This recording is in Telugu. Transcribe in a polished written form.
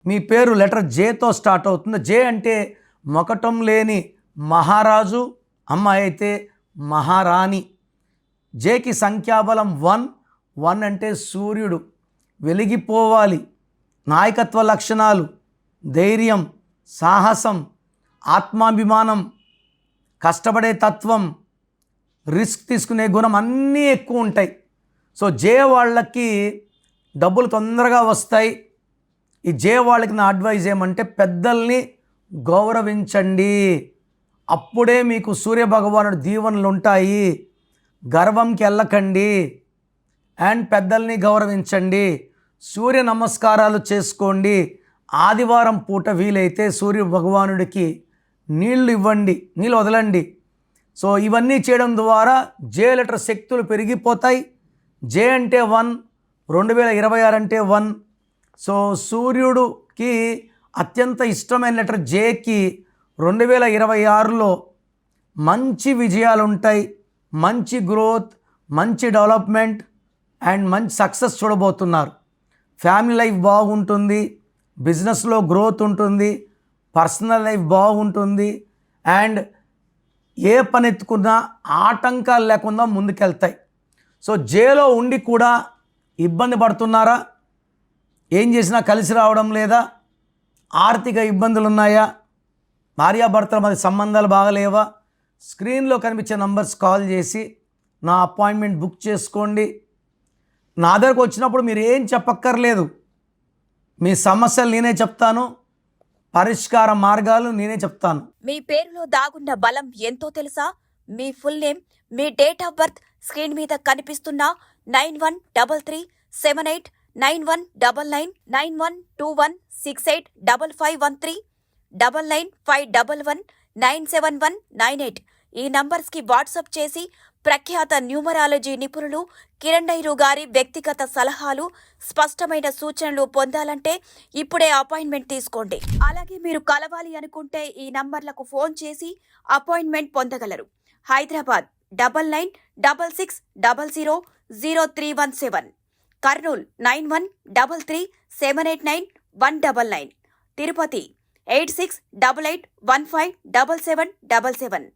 మీ పేరు లెటర్ జేతో స్టార్ట్ అవుతుంది. జే అంటే మొకటం లేని మహారాజు, అమ్మాయి అయితే మహారాణి. జేకి సంఖ్యాబలం 1. 1 అంటే సూర్యుడు, వెలిగిపోవాలి. నాయకత్వ లక్షణాలు, ధైర్యం, సాహసం, ఆత్మాభిమానం, కష్టపడే తత్వం, రిస్క్ తీసుకునే గుణం అన్నీ ఎక్కువ ఉంటాయి. సో జే వాళ్ళకి డబ్బులు తొందరగా వస్తాయి. ఈ జే వాళ్ళకి నా అడ్వైజ్ ఏమంటే పెద్దల్ని గౌరవించండి, అప్పుడే మీకు సూర్యభగవానుడి దీవెనలు ఉంటాయి. గర్వంకి వెళ్ళకండి అండ్ పెద్దల్ని గౌరవించండి. సూర్య నమస్కారాలు చేసుకోండి. ఆదివారం పూట వీలైతే సూర్య భగవానుడికి నీళ్లు ఇవ్వండి, నీళ్ళు వదలండి. సో ఇవన్నీ చేయడం ద్వారా జే లెటర్ శక్తులు పెరిగిపోతాయి. జే అంటే 1, 2026 అంటే 1. సో సూర్యుడికి అత్యంత ఇష్టమైన లెటర్ జేకి 2026లో మంచి విజయాలు ఉంటాయి, మంచి గ్రోత్, మంచి డెవలప్మెంట్ అండ్ మంచి సక్సెస్ చూడబోతున్నారు. ఫ్యామిలీ లైఫ్ బాగుంటుంది, బిజినెస్లో గ్రోత్ ఉంటుంది, పర్సనల్ లైఫ్ బాగుంటుంది అండ్ ఏ పని ఎత్తుకున్నా ఆటంకాలు లేకుండా ముందుకెళ్తాయి. సో జేలో ఉండి కూడా ఇబ్బంది పడుతున్నారా? ఏం చేసినా కలిసి రావడం లేదా? ఆర్థిక ఇబ్బందులు ఉన్నాయా? భార్యాభర్తల మధ్య సంబంధాలు బాగలేవా? స్క్రీన్లో కనిపించే నంబర్స్ కాల్ చేసి నా అపాయింట్మెంట్ బుక్ చేసుకోండి. నా దగ్గరకు వచ్చినప్పుడు మీరు ఏం చెప్పక్కర్లేదు, మీ సమస్యలు నేనే చెప్తాను, పరిష్కార మార్గాలు నేనే చెప్తాను. మీ పేరులో దాగున్న బలం ఎంతో తెలుసా? మీ ఫుల్ నేమ్, మీ డేట్ ఆఫ్ బర్త్ స్క్రీన్ మీద కనిపిస్తున్న 9133789199 9121685513 9951197198 ఈ నంబర్స్కి వాట్సాప్ చేసి ప్రఖ్యాత న్యూమరాలజీ నిపుణులు కిరణ్ నెహ్రూ గారి వ్యక్తిగత సలహాలు, స్పష్టమైన సూచనలు పొందాలంటే ఇప్పుడే అపాయింట్మెంట్ తీసుకోండి. అలాగే మీరు కలవాలి అనుకుంటే ఈ నంబర్లకు ఫోన్ చేసి అపాయింట్మెంట్ పొందగలరు. హైదరాబాద్ 9966000317, కర్నూల్ 9133789199, తిరుపతి 8688157777.